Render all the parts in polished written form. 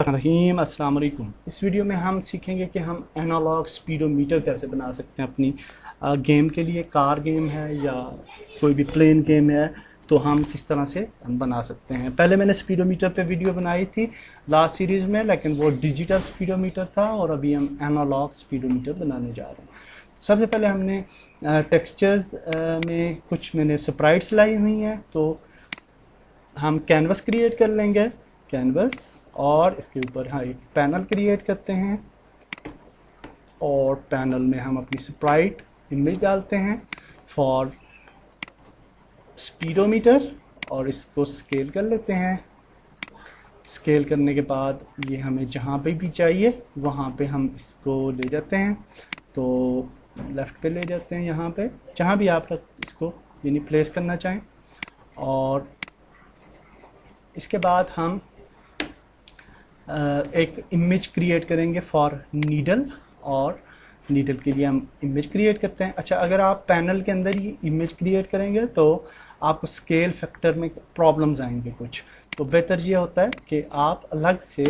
रहीम अस्सलाम वालेकुम। इस वीडियो में हम सीखेंगे कि हम एनालॉग स्पीडोमीटर कैसे बना सकते हैं अपनी गेम के लिए। कार गेम है या कोई भी प्लेन गेम है तो हम किस तरह से हम बना सकते हैं। पहले मैंने स्पीडोमीटर पे वीडियो बनाई थी लास्ट सीरीज़ में, लेकिन वो डिजिटल स्पीडोमीटर था और अभी हम एनालॉग स्पीडोमीटर बनाने जा रहे हैं। सबसे पहले हमने टेक्सचर्स में कुछ मैंने स्प्राइट्स लाई हुई हैं, तो हम कैनवस क्रिएट कर लेंगे, कैनवस, और इसके ऊपर हाँ एक पैनल क्रिएट करते हैं और पैनल में हम अपनी स्प्राइट इमेज डालते हैं फॉर स्पीडोमीटर और इसको स्केल कर लेते हैं। स्केल करने के बाद ये हमें जहाँ पे भी चाहिए वहाँ पे हम इसको ले जाते हैं, तो लेफ़्ट पे ले जाते हैं, यहाँ पे जहाँ भी आप इसको यानी प्लेस करना चाहें। और इसके बाद हम एक इमेज क्रिएट करेंगे फॉर नीडल, और नीडल के लिए हम इमेज क्रिएट करते हैं। अच्छा, अगर आप पैनल के अंदर ही इमेज क्रिएट करेंगे तो आपको स्केल फैक्टर में प्रॉब्लम्स आएंगे कुछ, तो बेहतर ये होता है कि आप अलग से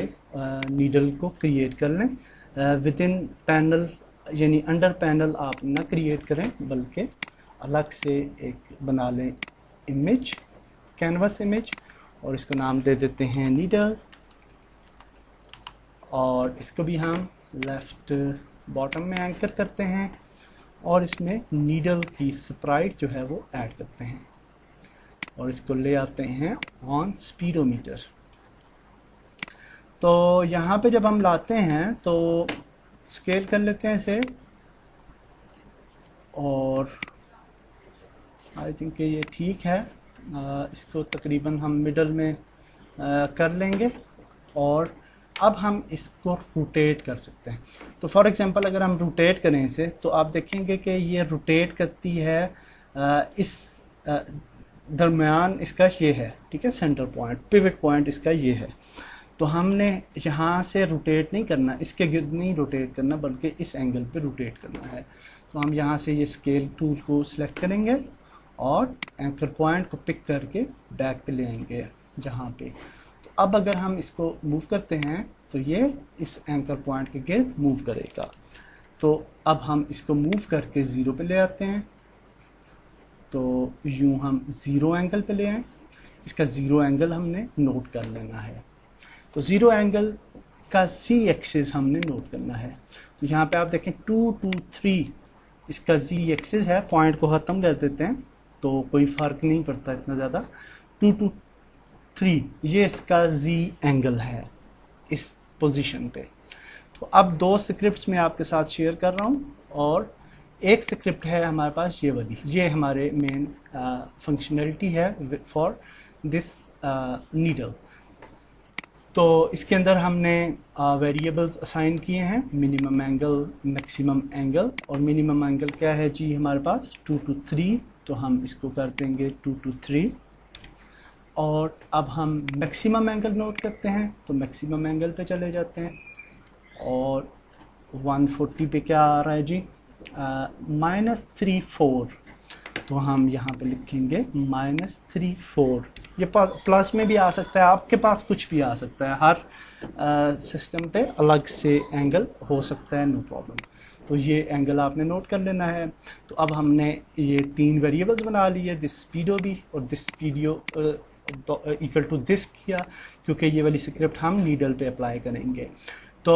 नीडल को क्रिएट कर लें। विद इन पैनल यानी अंडर पैनल आप ना क्रिएट करें, बल्कि अलग से एक बना लें इमेज, कैनवस इमेज, और इसको नाम दे देते हैं नीडल। और इसको भी हम लेफ़्ट बॉटम में एंकर करते हैं और इसमें नीडल की स्प्राइट जो है वो ऐड करते हैं और इसको ले आते हैं ऑन स्पीडोमीटर। तो यहाँ पे जब हम लाते हैं तो स्केल कर लेते हैं इसे, और आई थिंक ये ठीक है। इसको तकरीबन हम मिडल में कर लेंगे और अब हम इसको रोटेट कर सकते हैं। तो फॉर एग्जांपल अगर हम रोटेट करें इसे, तो आप देखेंगे कि ये रोटेट करती है इस दरमियान इसका ये है, ठीक है, सेंटर पॉइंट, पिवट पॉइंट इसका ये है। तो हमने यहाँ से रोटेट नहीं करना, इसके गिर्द नहीं रोटेट करना, बल्कि इस एंगल पे रोटेट करना है। तो हम यहाँ से ये स्केल टूल को सिलेक्ट करेंगे और एंकर पॉइंट को पिक करके बैक पे ले आएंगे जहाँ पे। अब अगर हम इसको मूव करते हैं तो ये इस एंकर पॉइंट के गिर्द मूव करेगा। तो अब हम इसको मूव करके ज़ीरो पे ले आते हैं, तो यूं हम ज़ीरो एंगल पे ले आए। इसका ज़ीरो एंगल हमने नोट कर लेना है। तो ज़ीरो एंगल का सी एक्सिस हमने नोट करना है। तो यहाँ पे आप देखें 2 2 3 इसका जी एक्सिस है। पॉइंट को ख़त्म कर देते हैं तो कोई फ़र्क नहीं पड़ता इतना ज़्यादा। 2 2 3 ये इसका जी एंगल है इस पोजीशन पे। तो अब दो स्क्रिप्ट्स मैं आपके साथ शेयर कर रहा हूँ, और एक स्क्रिप्ट है हमारे पास ये वाली, ये हमारे मेन फंक्शनलिटी है फॉर दिस नीडल। तो इसके अंदर हमने वेरिएबल्स असाइन किए हैं, मिनिमम एंगल, मैक्सिमम एंगल। और मिनिमम एंगल क्या है जी हमारे पास 2 to 3, तो हम इसको कर देंगे 2 to 3। और अब हम मैक्सिमम एंगल नोट करते हैं, तो मैक्सिमम एंगल पे चले जाते हैं और 140 पे क्या आ रहा है जी, -34। तो हम यहाँ पे लिखेंगे -34। ये प्लस में भी आ सकता है, आपके पास कुछ भी आ सकता है, हर सिस्टम पे अलग से एंगल हो सकता है, नो प्रॉब्लम। तो ये एंगल आपने नोट कर लेना है। तो अब हमने ये तीन वेरिएबल्स बना लिए, दिस स्पीडो भी और दिस स्पीडियो इक्वल टू दिस किया, क्योंकि ये वाली स्क्रिप्ट हम नीडल पे अप्लाई करेंगे। तो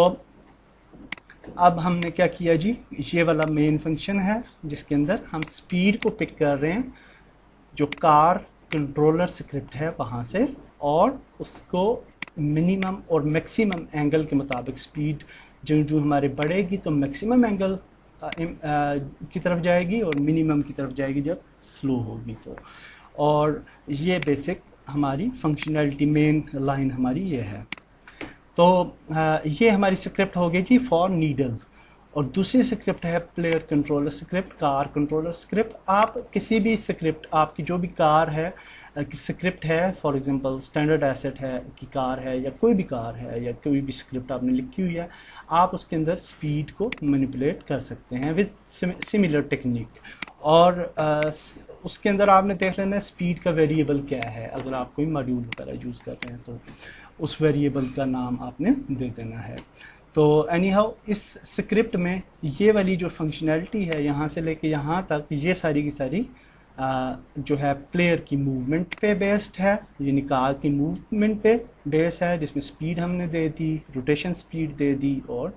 अब हमने क्या किया जी, ये वाला मेन फंक्शन है जिसके अंदर हम स्पीड को पिक कर रहे हैं जो कार कंट्रोलर स्क्रिप्ट है वहाँ से, और उसको मिनिमम और मैक्सिमम एंगल के मुताबिक स्पीड जो जो हमारे बढ़ेगी तो मैक्सिमम एंगल की तरफ जाएगी और मिनिमम की तरफ जाएगी जब स्लो होगी। तो और ये बेसिक हमारी फंक्शनैलिटी, मेन लाइन हमारी ये है। तो ये हमारी स्क्रिप्ट हो गई जी फॉर नीडल। और दूसरी स्क्रिप्ट है player controller script, car controller script. आप किसी भी स्क्रिप्ट, आपकी जो भी कार है स्क्रिप्ट है, फॉर एग्जांपल स्टैंडर्ड एसेट है की कार है या कोई भी कार है या कोई भी स्क्रिप्ट आपने लिखी हुई है, आप उसके अंदर स्पीड को मैनिपुलेट कर सकते हैं विद सिमिलर टेक्निक। और उसके अंदर आपने देख लेना है स्पीड का वेरिएबल क्या है, अगर आप कोई मॉड्यूल वगैरह यूज़ कर रहे हैं तो। उस वेरिएबल का नाम आपने दे देना है। तो एनी हाउ इस स्क्रिप्ट में ये वाली जो फंक्शनैलिटी है यहाँ से लेके यहाँ तक ये सारी की सारी जो है प्लेयर की मूवमेंट पे बेस्ड है, यानी कार की मूवमेंट पे बेस है, जिसमें स्पीड हमने दे दी, रोटेशन स्पीड दे दी और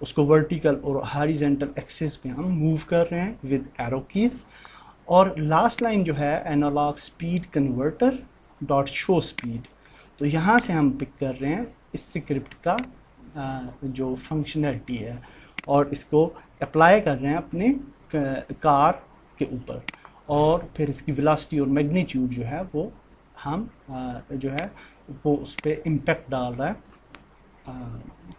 उसको वर्टिकल और हॉरिजॉन्टल एक्सिस पे हम मूव कर रहे हैं विद एरो कीज। और लास्ट लाइन जो है analog speed converter dot show speed, तो यहाँ से हम पिक कर रहे हैं इस स्क्रिप्ट का जो फंक्शनैलिटी है और इसको अप्लाई कर रहे हैं अपने कार के ऊपर, और फिर इसकी वेलोसिटी और मैग्नीट्यूड जो है वो हम जो है वो उस पर इम्पेक्ट डाल रहा है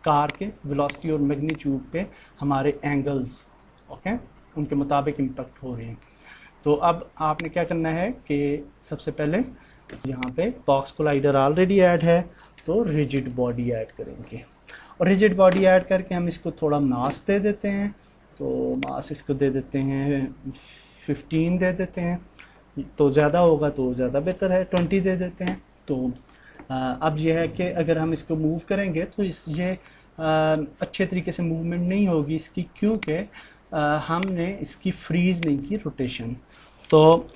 कार के वेलोसिटी और मैग्नीट्यूड पे हमारे एंगल्स ओके उनके मुताबिक इम्पेक्ट हो रहे हैं। तो अब आपने क्या करना है कि सबसे पहले यहाँ पे बॉक्स कोलाइडर ऑलरेडी ऐड है तो रिजिड बॉडी ऐड करेंगे, और रिजिड बॉडी ऐड करके हम इसको थोड़ा मास दे देते हैं। तो मास इसको दे देते हैं 15 दे देते हैं, तो ज़्यादा होगा तो ज़्यादा बेहतर है, 20 दे देते हैं। तो अब यह है कि अगर हम इसको मूव करेंगे तो ये अच्छे तरीके से मूवमेंट नहीं होगी इसकी, क्योंकि हमने इसकी फ्रीज नहीं की रोटेशन। तो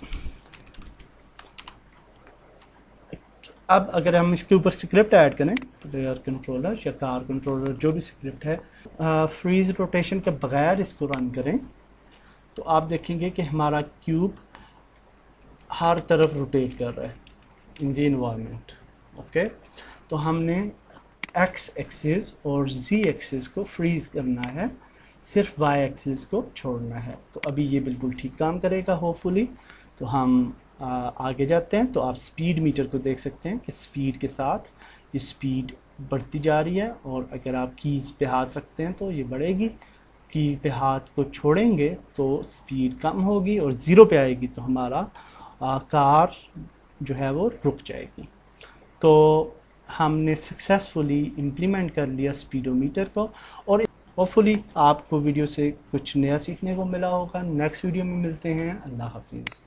अब अगर हम इसके ऊपर स्क्रिप्ट ऐड करें तो एयर कंट्रोलर या कार कंट्रोलर जो भी स्क्रिप्ट है फ्रीज रोटेशन के बगैर इसको रन करें तो आप देखेंगे कि हमारा क्यूब हर तरफ रोटेट कर रहा है इन द इन्वायरमेंट ओके। तो हमने एक्स एक्सिस और जी एक्सिस को फ्रीज करना है, सिर्फ वाई एक्सिस को छोड़ना है। तो अभी ये बिल्कुल ठीक काम करेगा होपफुली। तो हम आगे जाते हैं तो आप स्पीड मीटर को देख सकते हैं कि स्पीड के साथ ये स्पीड बढ़ती जा रही है, और अगर आप कीज पे हाथ रखते हैं तो ये बढ़ेगी, की पे हाथ को छोड़ेंगे तो स्पीड कम होगी, और ज़ीरो पे आएगी तो हमारा कार जो है वो रुक जाएगी। तो हमने सक्सेसफुली इम्प्लीमेंट कर लिया स्पीडोमीटर को, और होपफुली आपको वीडियो से कुछ नया सीखने को मिला होगा। नेक्स्ट वीडियो में मिलते हैं। अल्लाह हाफिज़।